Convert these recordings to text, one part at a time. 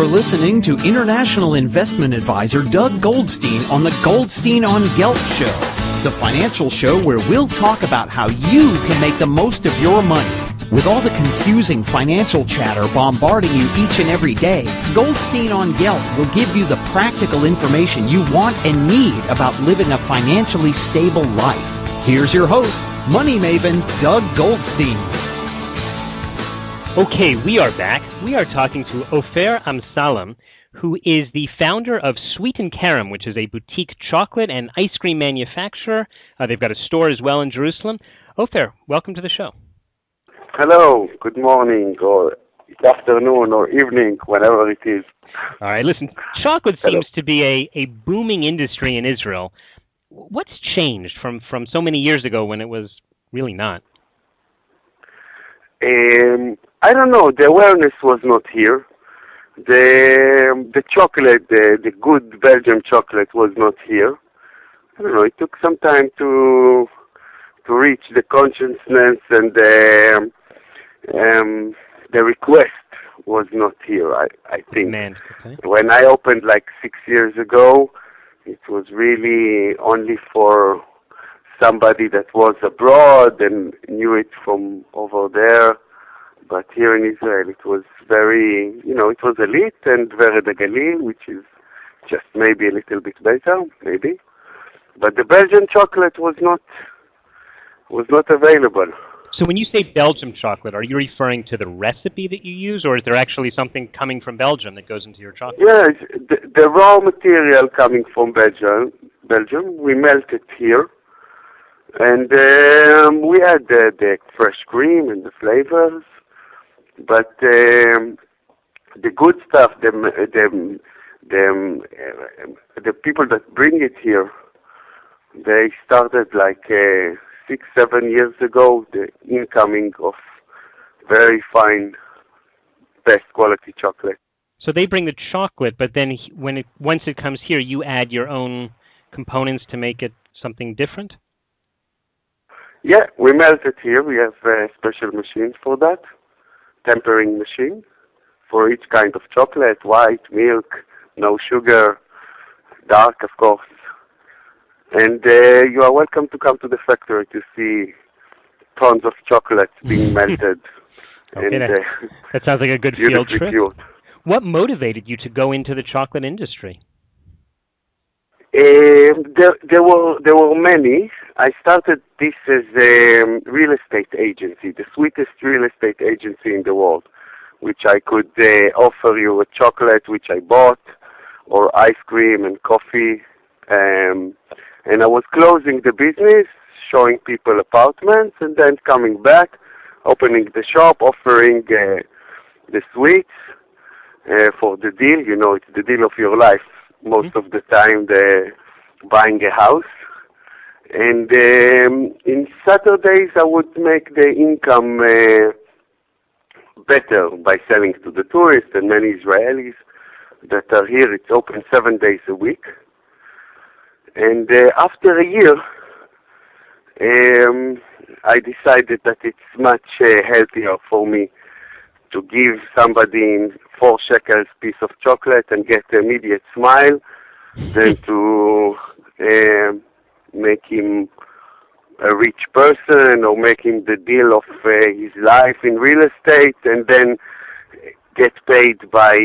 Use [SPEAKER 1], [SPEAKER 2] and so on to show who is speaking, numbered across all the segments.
[SPEAKER 1] You're listening to international investment advisor Doug Goldstein on the Goldstein on Gelt show, the financial show where we'll talk about how you can make the most of your money. With all the confusing financial chatter bombarding you each and every day, Goldstein on Gelt will give you the practical information you want and need about living a financially stable life. Here's your host, money maven Doug Goldstein.
[SPEAKER 2] Okay, we are back. We are talking to Ofer Amsalem, who is the founder of Sweet NKarem, which is a boutique chocolate and ice cream manufacturer. They've got a store as well in Jerusalem. Ofer, welcome to the show.
[SPEAKER 3] Hello, good morning, or afternoon, or evening, whatever it is.
[SPEAKER 2] All right, listen, chocolate seems to be a booming industry in Israel. What's changed from so many years ago when it was really not?
[SPEAKER 3] I don't know. The awareness was not here. The chocolate, the good Belgian chocolate was not here. I don't know. It took some time to reach the consciousness, and the request was not here. I think.
[SPEAKER 2] Man, okay.
[SPEAKER 3] When I opened like 6 years ago, it was really only for somebody that was abroad and knew it from over there. But here in Israel, it was very, it was elite and very the Galil, which is just maybe a little bit better, maybe. But the Belgian chocolate was not available.
[SPEAKER 2] So when you say Belgian chocolate, are you referring to the recipe that you use, or is there actually something coming from Belgium that goes into your chocolate?
[SPEAKER 3] Yes, the raw material coming from Belgium, we melt it here. And we add the fresh cream and the flavors. But the good stuff, the people that bring it here, they started like 6-7 years ago, the incoming of very fine, best quality chocolate.
[SPEAKER 2] So they bring the chocolate, but then once it comes here, you add your own components to make it something different?
[SPEAKER 3] Yeah, we melt it here. We have special machines for that. Tempering machine for each kind of chocolate, white, milk, no sugar, dark, of course. And you are welcome to come to the factory to see tons of chocolate being melted.
[SPEAKER 2] Okay, that sounds like a good field trip.
[SPEAKER 3] Cute.
[SPEAKER 2] What motivated you to go into the chocolate industry?
[SPEAKER 3] There were many. I started this as a real estate agency, the sweetest real estate agency in the world, which I could offer you a chocolate which I bought, or ice cream and coffee. And I was closing the business, showing people apartments, and then coming back, opening the shop, offering the sweets for the deal. It's the deal of your life. Most of the time, they're buying a house. And in Saturdays, I would make the income better by selling to the tourists and many Israelis that are here. It's open 7 days a week. And after a year, I decided that it's much healthier for me to give somebody in 4 shekels piece of chocolate and get an immediate smile than to make him a rich person or make him the deal of his life in real estate and then get paid by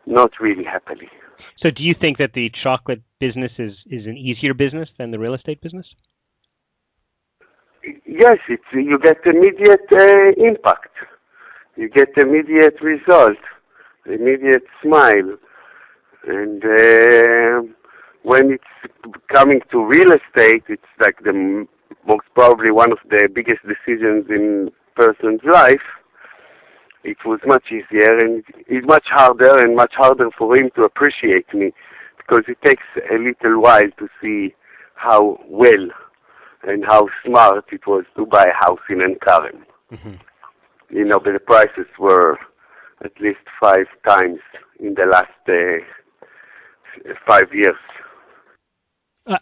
[SPEAKER 3] not really happily.
[SPEAKER 2] So do you think that the chocolate business is an easier business than the real estate business?
[SPEAKER 3] Yes, you get immediate impact. You get immediate result, immediate smile. And when it's coming to real estate, it's like the most probably one of the biggest decisions in a person's life. It was much easier, and it's much harder for him to appreciate me, because it takes a little while to see how well and how smart it was to buy a house in NKarem.
[SPEAKER 2] Mm-hmm.
[SPEAKER 3] But the prices were at least 5 times in the last 5 years.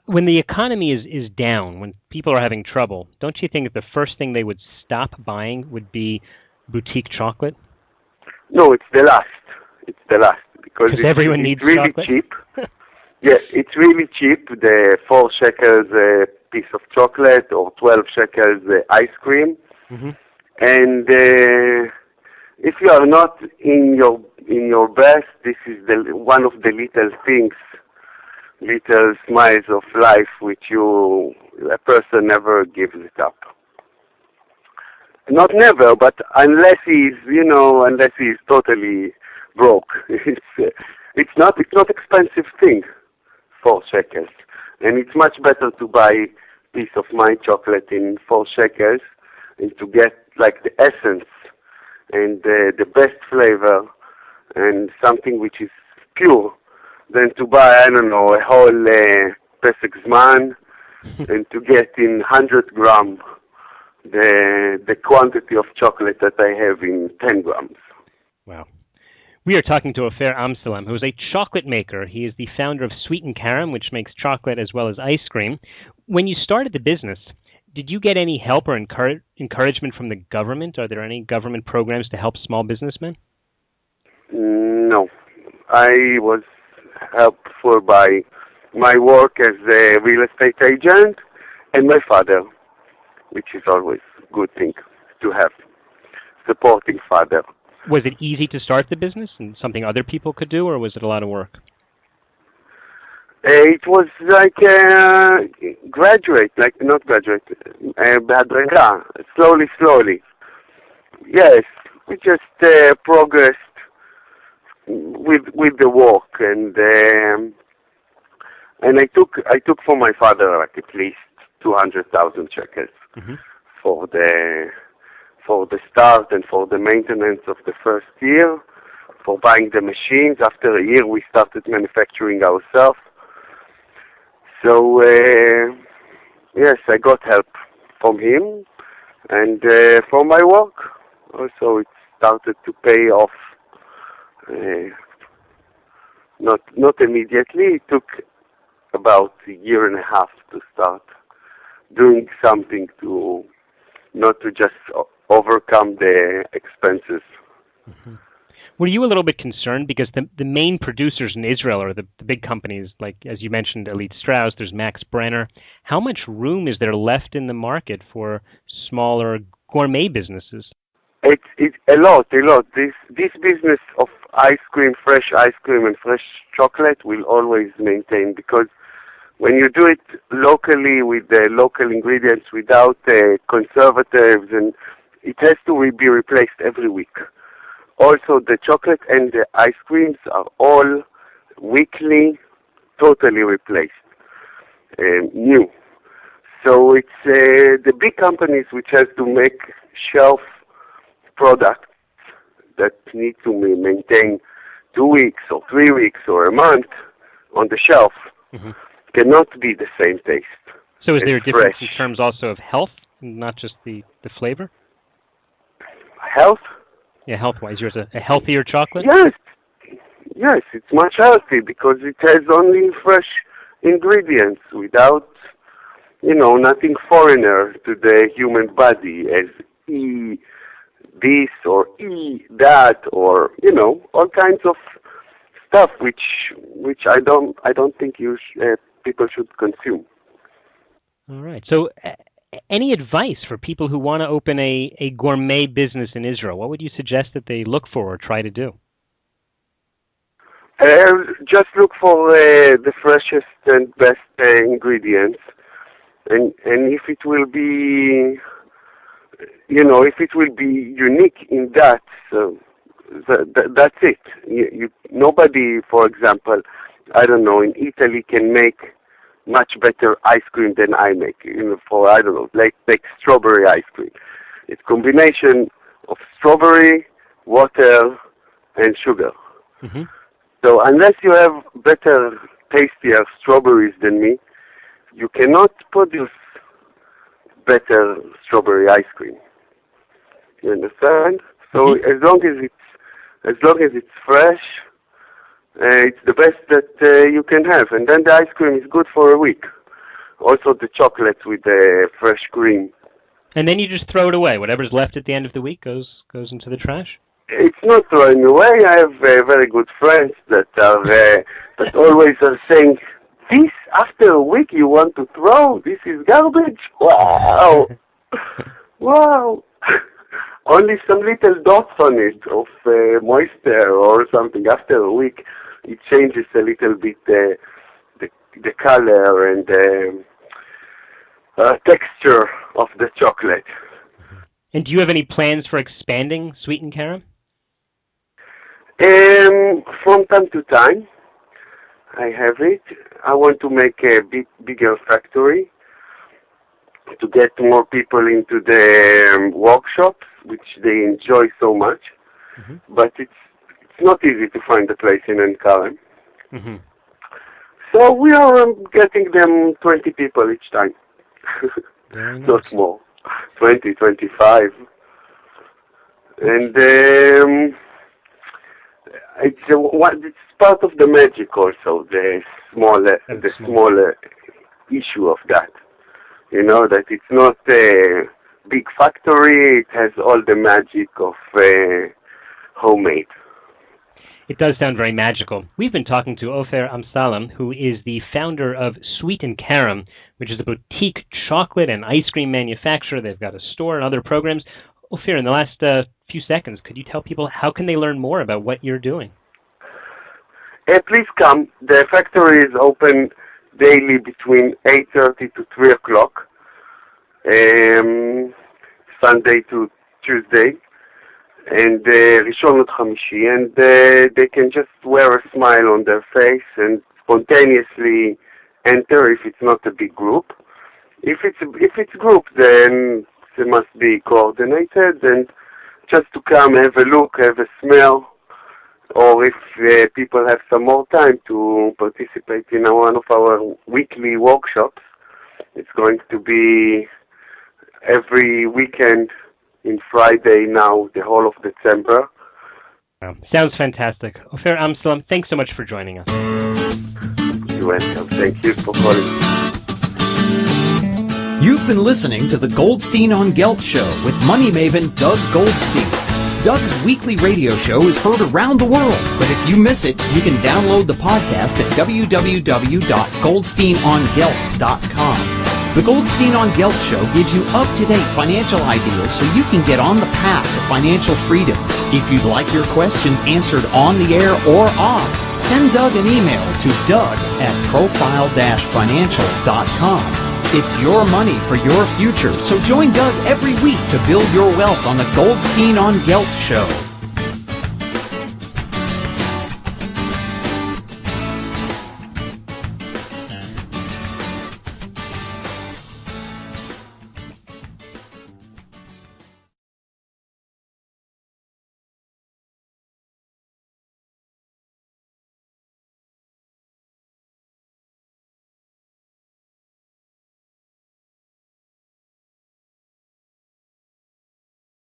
[SPEAKER 2] When the economy is down, when people are having trouble, don't you think that the first thing they would stop buying would be boutique chocolate?
[SPEAKER 3] No, it's the last. It's the last because
[SPEAKER 2] everyone needs
[SPEAKER 3] it's really
[SPEAKER 2] chocolate.
[SPEAKER 3] cheap. Yes, it's really cheap. The 4 shekels piece of chocolate or 12 shekels ice cream.
[SPEAKER 2] Mm-hmm.
[SPEAKER 3] And if you are not in your best, this is one of the little things, little smiles of life which a person never gives it up. Not never, but unless he's totally broke. It's not expensive thing, 4 shekels, and it's much better to buy piece of my chocolate in 4 shekels and to get like the essence and the best flavor and something which is pure than to buy, I don't know, a whole Pesach Zman and to get in 100 grams the quantity of chocolate that I have in 10 grams.
[SPEAKER 2] Wow. We are talking to Ofer Amsalem, who is a chocolate maker. He is the founder of Sweet NKarem, which makes chocolate as well as ice cream. When you started the business, did you get any help or encouragement from the government? Are there any government programs to help small businessmen?
[SPEAKER 3] No. I was helped by my work as a real estate agent and my father, which is always a good thing to have, supporting father.
[SPEAKER 2] Was it easy to start the business and something other people could do, or was it a lot of work?
[SPEAKER 3] It was like בהדרגה, slowly. Yes, we just progressed with the work, and I took from my father like at least 200,000 shekels for the start and for the maintenance of the first year, for buying the machines. After a year, we started manufacturing ourselves. So yes, I got help from him and from my work. Also, it started to pay off. Not immediately. It took about a year and a half to start doing something to not to just overcome the expenses.
[SPEAKER 2] Mm-hmm. Were you a little bit concerned because the main producers in Israel are the big companies, like, as you mentioned, Elite Strauss, there's Max Brenner. How much room is there left in the market for smaller gourmet businesses?
[SPEAKER 3] It's a lot. This business of ice cream, fresh ice cream and fresh chocolate will always maintain, because when you do it locally with the local ingredients without conservatives, and it has to be replaced every week. Also, the chocolate and the ice creams are all weekly, totally replaced, new. So it's the big companies which has to make shelf products that need to be maintained 2 weeks or 3 weeks or a month on the shelf cannot be the same taste.
[SPEAKER 2] So is there a difference
[SPEAKER 3] fresh.
[SPEAKER 2] in terms also of health, not just the flavor?
[SPEAKER 3] Health?
[SPEAKER 2] Yeah, health-wise. Yours a healthier chocolate?
[SPEAKER 3] Yes, it's much healthy because it has only fresh ingredients without, nothing foreigner to the human body as this or that or, all kinds of stuff which I don't think people should consume.
[SPEAKER 2] All right. So any advice for people who want to open a gourmet business in Israel? What would you suggest that they look for or try to do?
[SPEAKER 3] Just look for the freshest and best ingredients, and if it will be, if it will be unique in that, so that's it. Nobody, for example, I don't know, in Italy can make much better ice cream than I make. For I don't know, like strawberry ice cream. It's combination of strawberry, water, and sugar.
[SPEAKER 2] Mm-hmm.
[SPEAKER 3] So unless you have better, tastier strawberries than me, you cannot produce better strawberry ice cream. You understand? So as long as it's fresh, it's the best that you can have, and then the ice cream is good for a week. Also, the chocolate with the fresh cream.
[SPEAKER 2] And then you just throw it away. Whatever's left at the end of the week goes into the trash?
[SPEAKER 3] It's not throwing away. I have very good friends that are that always are saying, "This after a week you want to throw? This is garbage." Wow, wow. Only some little dots on it of moisture or something. After a week, it changes a little bit the color and texture of the chocolate.
[SPEAKER 2] And do you have any plans for expanding Sweet NKarem?
[SPEAKER 3] From time to time, I have it. I want to make a bigger factory to get more people into the workshops, which they enjoy so much. Mm-hmm. But it's not easy to find a place in NKarem. Mm-hmm. So we are getting them 20 people each time.
[SPEAKER 2] Nice.
[SPEAKER 3] Not more. 20, 25. And it's part of the magic also, the smaller issue of that. You know, that it's not a big factory, it has all the magic of homemade.
[SPEAKER 2] It does sound very magical. We've been talking to Ofer Amsalem, who is the founder of Sweet NKarem, which is a boutique chocolate and ice cream manufacturer. They've got a store and other programs. Ofer, in the last few seconds, could you tell people how can they learn more about what you're doing?
[SPEAKER 3] Please come. The factory is open daily between 8:30 to 3 o'clock, Sunday to Tuesday, and Rishon ad Chamishi, and they can just wear a smile on their face and spontaneously enter if it's not a big group. If it's group, then they must be coordinated, and just to come, have a look, have a smell, or if people have some more time to participate in one of our weekly workshops. It's going to be every weekend in Friday now, the whole of December.
[SPEAKER 2] Sounds fantastic. Ofer Amsalem, thanks so much for joining us.
[SPEAKER 3] You're welcome. Thank you for calling.
[SPEAKER 1] You've been listening to the Goldstein on Gelt show with money maven Doug Goldstein. Doug's weekly radio show is heard around the world, but if you miss it, you can download the podcast at www.goldsteinongelt.com. The Goldstein on Gelt show gives you up-to-date financial ideas so you can get on the path to financial freedom. If you'd like your questions answered on the air or off, send Doug an email to doug@profile-financial.com. It's your money for your future, so join Doug every week to build your wealth on the Goldstein on Gelt show.